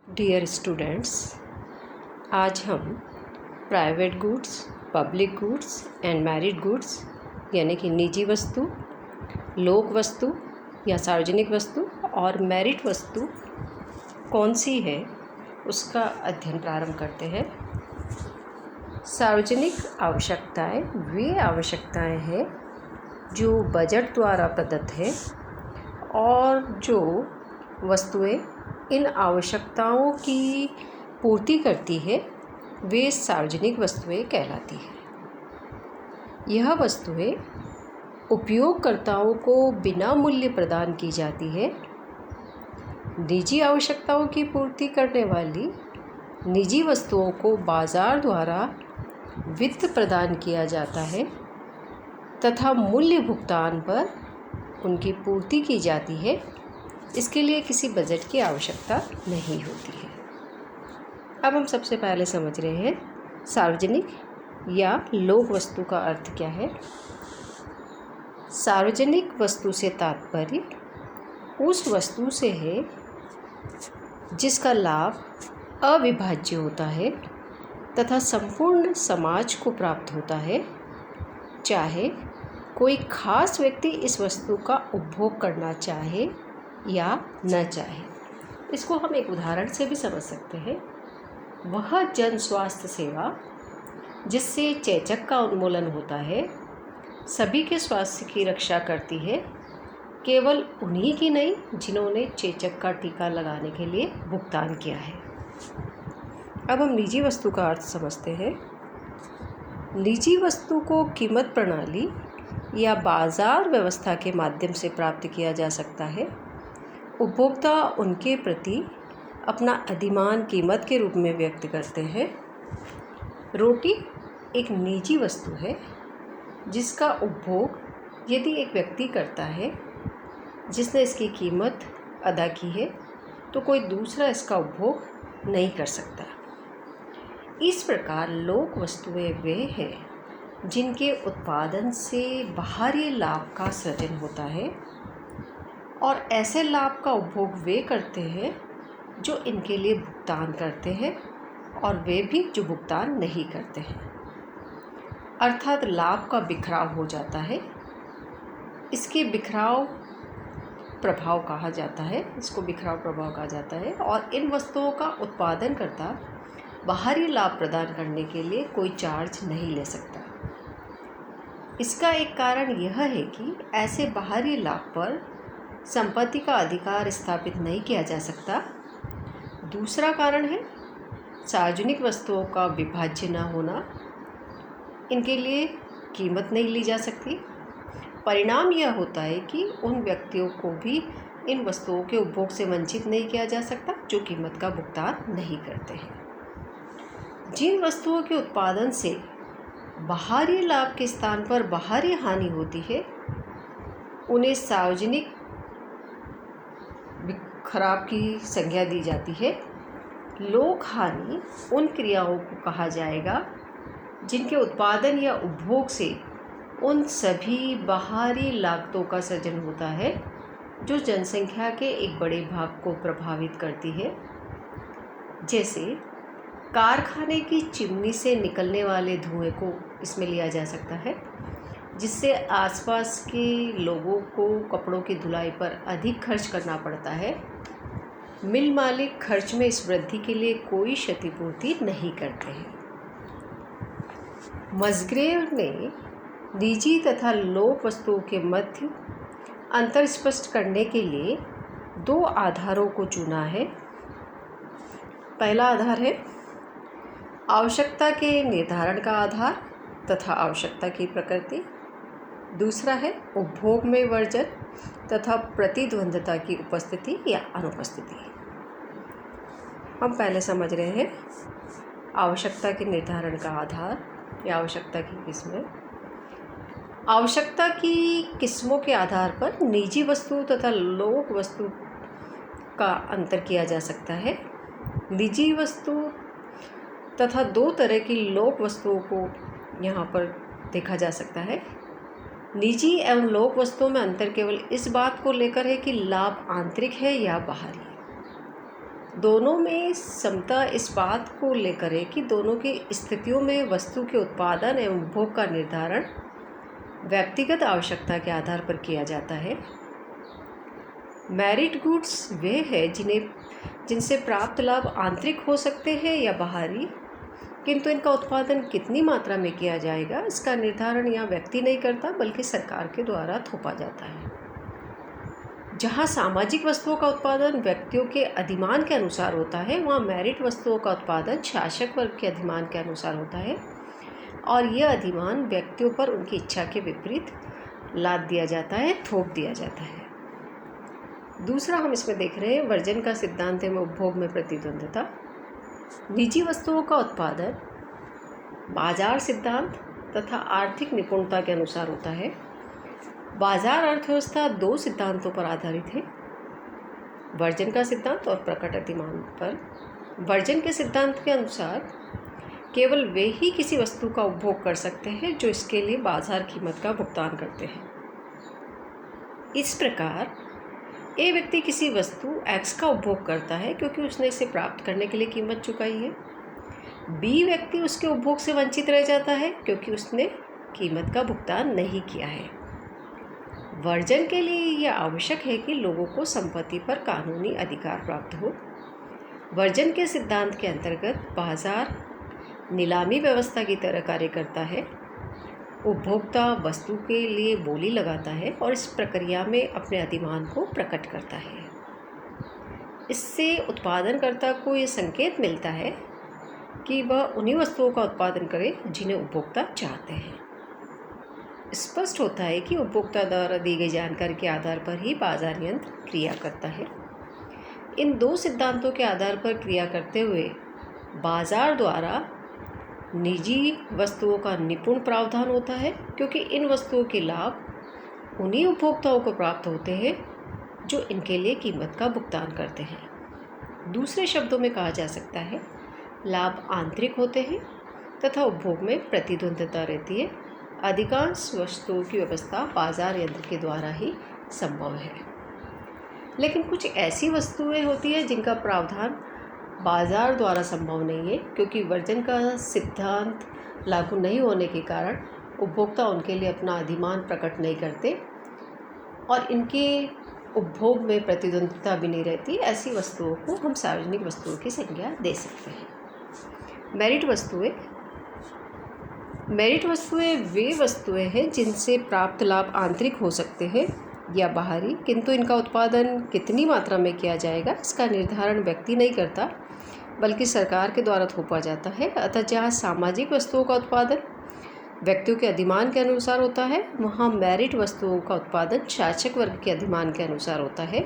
Dear students, आज हम private goods, public goods and married goods यानी कि निजी वस्तु, लोक वस्तु या सार्वजनिक वस्तु और मैरिड वस्तु कौन सी है उसका अध्ययन प्रारंभ करते हैं। सार्वजनिक आवश्यकताएं वे आवश्यकताएं हैं जो बजट द्वारा प्रदत्त हैं और जो वस्तुएं इन आवश्यकताओं की पूर्ति करती है वे सार्वजनिक वस्तुएं कहलाती हैं। यह वस्तुएं उपयोगकर्ताओं को बिना मूल्य प्रदान की जाती है। निजी आवश्यकताओं की पूर्ति करने वाली निजी वस्तुओं को बाजार द्वारा वित्त प्रदान किया जाता है तथा मूल्य भुगतान पर उनकी पूर्ति की जाती है। इसके लिए किसी बजट की आवश्यकता नहीं होती है। अब हम सबसे पहले समझ रहे हैं सार्वजनिक या लोक वस्तु का अर्थ क्या है। सार्वजनिक वस्तु से तात्पर्य उस वस्तु से है जिसका लाभ अविभाज्य होता है तथा संपूर्ण समाज को प्राप्त होता है, चाहे कोई खास व्यक्ति इस वस्तु का उपभोग करना चाहे या न चाहे। इसको हम एक उदाहरण से भी समझ सकते हैं। वह जन स्वास्थ्य सेवा जिससे चेचक का उन्मूलन होता है, सभी के स्वास्थ्य की रक्षा करती है, केवल उन्हीं की नहीं जिन्होंने चेचक का टीका लगाने के लिए भुगतान किया है। अब हम निजी वस्तु का अर्थ समझते हैं। निजी वस्तु को कीमत प्रणाली या बाजार व्यवस्था के माध्यम से प्राप्त किया जा सकता है। उपभोक्ता उनके प्रति अपना अधिमान कीमत के रूप में व्यक्त करते हैं। रोटी एक निजी वस्तु है जिसका उपभोग यदि एक व्यक्ति करता है जिसने इसकी कीमत अदा की है तो कोई दूसरा इसका उपभोग नहीं कर सकता। इस प्रकार लोक वस्तुएं वे हैं जिनके उत्पादन से बाहरी लाभ का सृजन होता है और ऐसे लाभ का उपभोग वे करते हैं जो इनके लिए भुगतान करते हैं और वे भी जो भुगतान नहीं करते हैं। अर्थात लाभ का बिखराव हो जाता है। इसके बिखराव प्रभाव कहा जाता है, इसको बिखराव प्रभाव कहा जाता है। और इन वस्तुओं का उत्पादन करता बाहरी लाभ प्रदान करने के लिए कोई चार्ज नहीं ले सकता। इसका एक कारण यह है कि ऐसे बाहरी लाभ पर संपत्ति का अधिकार स्थापित नहीं किया जा सकता। दूसरा कारण है सार्वजनिक वस्तुओं का विभाज्य न होना। इनके लिए कीमत नहीं ली जा सकती। परिणाम यह होता है कि उन व्यक्तियों को भी इन वस्तुओं के उपभोग से वंचित नहीं किया जा सकता जो कीमत का भुगतान नहीं करते हैं। जिन वस्तुओं के उत्पादन से बाहरी लाभ के स्थान पर बाहरी हानि होती है उन्हें सार्वजनिक खराब की संज्ञा दी जाती है। लोक हानि उन क्रियाओं को कहा जाएगा जिनके उत्पादन या उपभोग से उन सभी बाहरी लागतों का सृजन होता है जो जनसंख्या के एक बड़े भाग को प्रभावित करती है। जैसे कारखाने की चिमनी से निकलने वाले धुएं को इसमें लिया जा सकता है, जिससे आसपास के लोगों को कपड़ों की धुलाई पर अधिक खर्च करना पड़ता है। मिल मालिक खर्च में इस वृद्धि के लिए कोई क्षतिपूर्ति नहीं करते हैं। मसग्रेव ने निजी तथा लोक वस्तुओं के मध्य अंतर स्पष्ट करने के लिए दो आधारों को चुना है। पहला आधार है आवश्यकता के निर्धारण का आधार तथा आवश्यकता की प्रकृति। दूसरा है उपभोग में वर्जन तथा प्रतिद्वंद्विता की उपस्थिति या अनुपस्थिति। हम पहले समझ रहे हैं आवश्यकता के निर्धारण का आधार या आवश्यकता की किस्में। आवश्यकता की किस्मों के आधार पर निजी वस्तु तथा लोक वस्तु का अंतर किया जा सकता है। निजी वस्तु तथा दो तरह की लोक वस्तुओं को यहाँ पर देखा जा सकता है। निजी एवं लोक वस्तुओं में अंतर केवल इस बात को लेकर है कि लाभ आंतरिक है या बाहरी है। दोनों में समता इस बात को लेकर है कि दोनों की स्थितियों में वस्तु के उत्पादन एवं उपभोग का निर्धारण व्यक्तिगत आवश्यकता के आधार पर किया जाता है। मेरिट गुड्स वे हैं जिनसे प्राप्त लाभ आंतरिक हो सकते हैं या बाहरी, किंतु इनका उत्पादन कितनी मात्रा में किया जाएगा इसका निर्धारण यहाँ व्यक्ति नहीं करता बल्कि सरकार के द्वारा थोपा जाता है। जहाँ सामाजिक वस्तुओं का उत्पादन व्यक्तियों के अधिमान के अनुसार होता है, वहाँ मेरिट वस्तुओं का उत्पादन शासक वर्ग के अधिमान के अनुसार होता है और यह अधिमान व्यक्तियों पर उनकी इच्छा के विपरीत लाद दिया जाता है, थोप दिया जाता है। दूसरा हम इसमें देख रहे हैं वर्जन का सिद्धांत एवं उपभोग में प्रतिद्वंद्विता। निजी वस्तुओं का उत्पादन बाजार सिद्धांत तथा आर्थिक निपुणता के अनुसार होता है। बाजार अर्थव्यवस्था दो सिद्धांतों पर आधारित है, वर्जन का सिद्धांत और प्रकट अधिमान पर। वर्जन के सिद्धांत के अनुसार केवल वे ही किसी वस्तु का उपभोग कर सकते हैं जो इसके लिए बाजार कीमत का भुगतान करते हैं। इस प्रकार ए व्यक्ति किसी वस्तु X का उपभोग करता है क्योंकि उसने इसे प्राप्त करने के लिए कीमत चुकाई है। बी व्यक्ति उसके उपभोग से वंचित रह जाता है क्योंकि उसने कीमत का भुगतान नहीं किया है। वर्जन के लिए यह आवश्यक है कि लोगों को संपत्ति पर कानूनी अधिकार प्राप्त हो। वर्जन के सिद्धांत के अंतर्गत बाजार नीलामी व्यवस्था की तरह कार्य करता है। उपभोक्ता वस्तु के लिए बोली लगाता है और इस प्रक्रिया में अपने अधिमान को प्रकट करता है। इससे उत्पादनकर्ता को ये संकेत मिलता है कि वह उन्हीं वस्तुओं का उत्पादन करे जिन्हें उपभोक्ता चाहते हैं। स्पष्ट होता है कि उपभोक्ता द्वारा दी गई जानकारी के आधार पर ही बाजार यंत्र क्रिया करता है। इन दो सिद्धांतों के आधार पर क्रिया करते हुए बाजार द्वारा निजी वस्तुओं का निपुण प्रावधान होता है क्योंकि इन वस्तुओं के लाभ उन्हीं उपभोक्ताओं को प्राप्त होते हैं जो इनके लिए कीमत का भुगतान करते हैं। दूसरे शब्दों में कहा जा सकता है लाभ आंतरिक होते हैं तथा उपभोग में प्रतिद्वंद्विता रहती है। अधिकांश वस्तुओं की व्यवस्था बाजार यंत्र के द्वारा ही संभव है, लेकिन कुछ ऐसी वस्तुएं होती हैं जिनका प्रावधान बाजार द्वारा संभव नहीं है क्योंकि वर्जन का सिद्धांत लागू नहीं होने के कारण उपभोक्ता उनके लिए अपना अधिमान प्रकट नहीं करते और इनके उपभोग में प्रतिद्वंद्विता भी नहीं रहती। ऐसी वस्तुओं को हम सार्वजनिक वस्तुओं की संज्ञा दे सकते हैं। मेरिट वस्तुएं वे वस्तुएं हैं जिनसे प्राप्त लाभ आंतरिक हो सकते हैं या बाहरी, किंतु इनका उत्पादन कितनी मात्रा में किया जाएगा इसका निर्धारण व्यक्ति नहीं करता बल्कि सरकार के द्वारा थोपा जाता है। अतः जहाँ सामाजिक वस्तुओं का उत्पादन व्यक्तियों के अधिमान के अनुसार होता है, वहाँ मेरिट वस्तुओं का उत्पादन शासक वर्ग के अधिमान के अनुसार होता है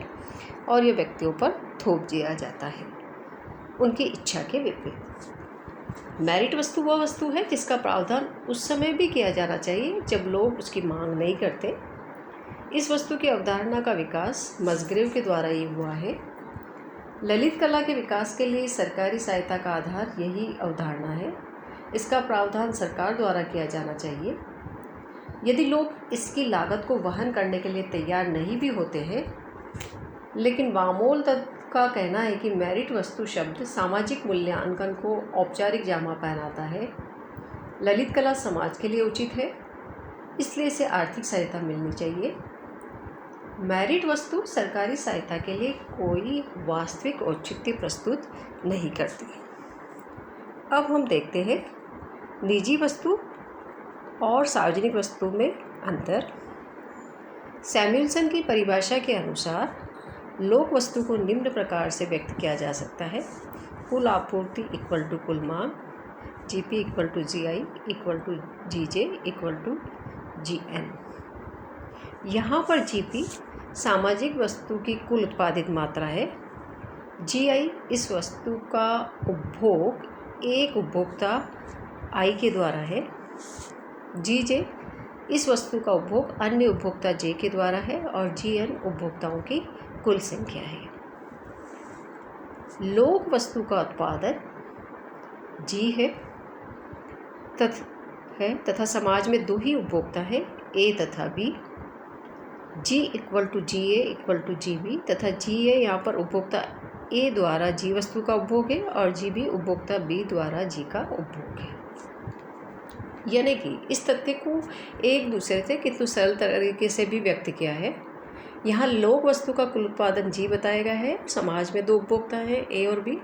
और यह व्यक्तियों पर थोप दिया जाता है उनकी इच्छा के विपरीत। मेरिट वस्तु वह वस्तु है जिसका प्रावधान उस समय भी किया जाना चाहिए जब लोग उसकी मांग नहीं करते। इस वस्तु की अवधारणा का विकास मसग्रेव के द्वारा ही हुआ है। ललित कला के विकास के लिए सरकारी सहायता का आधार यही अवधारणा है। इसका प्रावधान सरकार द्वारा किया जाना चाहिए। यदि लोग इसकी लागत को वहन करने के लिए तैयार नहीं भी होते हैं, लेकिन वामोल तत्व का कहना है कि मेरिट वस्तु शब्द सामाजिक मूल्यांकन को औपचारिक जामा पहनाता है। ललित कला समाज के लिए उचित है, इसलिए इसे आर्थिक सहायता मिलनी चाहिए। मेरिट वस्तु सरकारी सहायता के लिए कोई वास्तविक औचित्य प्रस्तुत नहीं करती। अब हम देखते हैं निजी वस्तु और सार्वजनिक वस्तु में अंतर। सैमुएल्सन की परिभाषा के अनुसार लोक वस्तु को निम्न प्रकार से व्यक्त किया जा सकता है: कुल आपूर्ति इक्वल टू कुल मांग, GP equal to GI equal to GJ equal to GN. यहाँ पर जीपी सामाजिक वस्तु की कुल उत्पादित मात्रा है, जीआई इस वस्तु का उपभोग एक उपभोक्ता आई के द्वारा है, जीजे इस वस्तु का उपभोग अन्य उपभोक्ता जे के द्वारा है और जीएन उपभोक्ताओं की कुल संख्या है। लोक वस्तु का उत्पादन जी है तथा समाज में दो ही उपभोक्ता है, ए तथा B. G equal to G A equal to G B तथा जी ए यहाँ पर उपभोक्ता ए द्वारा जी वस्तु का उपभोग है और जी भी उपभोक्ता बी द्वारा जी का उपभोग है। यानी कि इस तथ्य को एक दूसरे से कितने सरल तरीके से भी व्यक्त किया है। यहाँ लोक वस्तु का कुल उत्पादन जी बताया गया है। समाज में दो उपभोक्ता हैं ए और बी,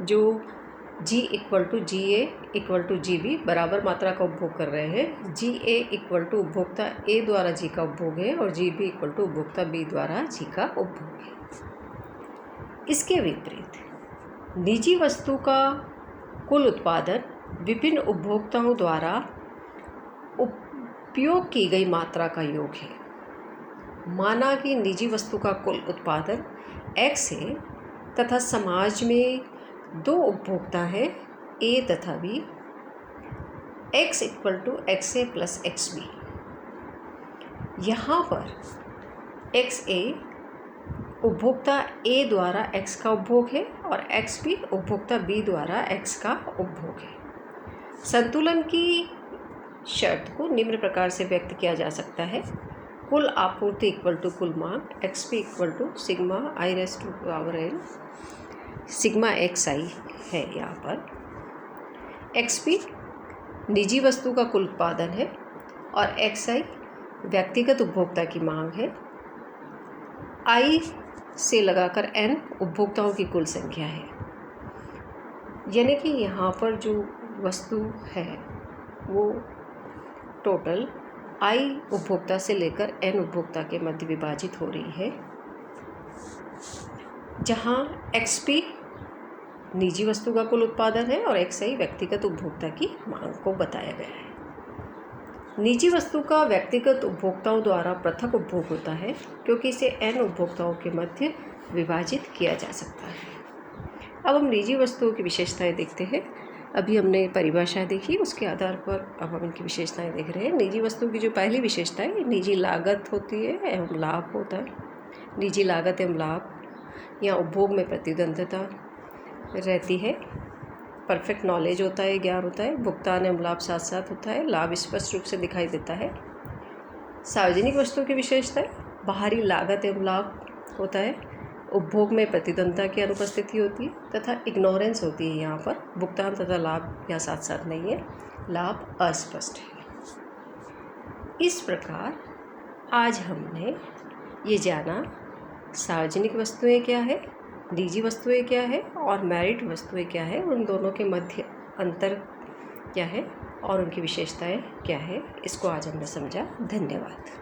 जो G equal to G A equal to G B बराबर मात्रा का उपभोग कर रहे हैं। जी ए इक्वल टू उपभोक्ता ए द्वारा जी का उपभोग है और जी बी इक्वल टू उपभोक्ता बी द्वारा जी का उपभोग है। इसके विपरीत निजी वस्तु का कुल उत्पादन विभिन्न उपभोक्ताओं द्वारा उपयोग की गई मात्रा का योग है। माना कि निजी वस्तु का कुल उत्पादन x है तथा समाज में दो उपभोक्ता हैं ए तथा B, x equal to X A plus X B. यहाँ पर एक्स ए उपभोक्ता ए द्वारा x का उपभोग है और x बी उपभोक्ता बी द्वारा x का उपभोग है। संतुलन की शर्त को निम्न प्रकार से व्यक्त किया जा सकता है। कुल आपूर्ति इक्वल टू कुल मांग, X P equal to sigma I raise to power N sigma X I है। यहाँ पर एक्स पी निजी वस्तु का कुल उत्पादन है और एक्स आई व्यक्तिगत उपभोक्ता की मांग है। आई से लगाकर एन उपभोक्ताओं की कुल संख्या है। यानी कि यहाँ पर जो वस्तु है वो टोटल आई उपभोक्ता से लेकर एन उपभोक्ता के मध्य विभाजित हो रही है, जहाँ एक्स पी निजी वस्तु का कुल उत्पादन है और एक्स आई व्यक्तिगत उपभोक्ता की मांग को बताया गया है। निजी वस्तु का व्यक्तिगत उपभोक्ताओं द्वारा पृथक उपभोग होता है क्योंकि इसे एन उपभोक्ताओं के मध्य विभाजित किया जा सकता है। अब हम निजी वस्तुओं की विशेषताएं देखते हैं। अभी हमने परिभाषा देखी, उसके आधार पर अब हम इनकी विशेषताएं देख रहे हैं। निजी वस्तु की जो पहली विशेषता है, निजी लागत होती है एवं लाभ होता है। निजी लागत एवं लाभ या उपभोग में प्रतिद्वंद्विता रहती है। परफेक्ट नॉलेज होता है, ज्ञान होता है। भुगतान एवं लाभ साथ साथ होता है। लाभ स्पष्ट रूप से दिखाई देता है। सार्वजनिक वस्तुओं की विशेषता है, बाहरी लागत एवं लाभ होता है। उपभोग में प्रतिद्वंद्विता की अनुपस्थिति होती है तथा इग्नोरेंस होती है। यहाँ पर भुगतान तथा लाभ यहाँ साथ साथ नहीं है, लाभ अस्पष्ट है। इस प्रकार आज हमने ये जाना सार्वजनिक वस्तुएं क्या है, निजी वस्तुएं क्या है और मेरिट वस्तुएं क्या है, उन दोनों के मध्य अंतर क्या है और उनकी विशेषताएं क्या है, इसको आज हमने समझा। धन्यवाद।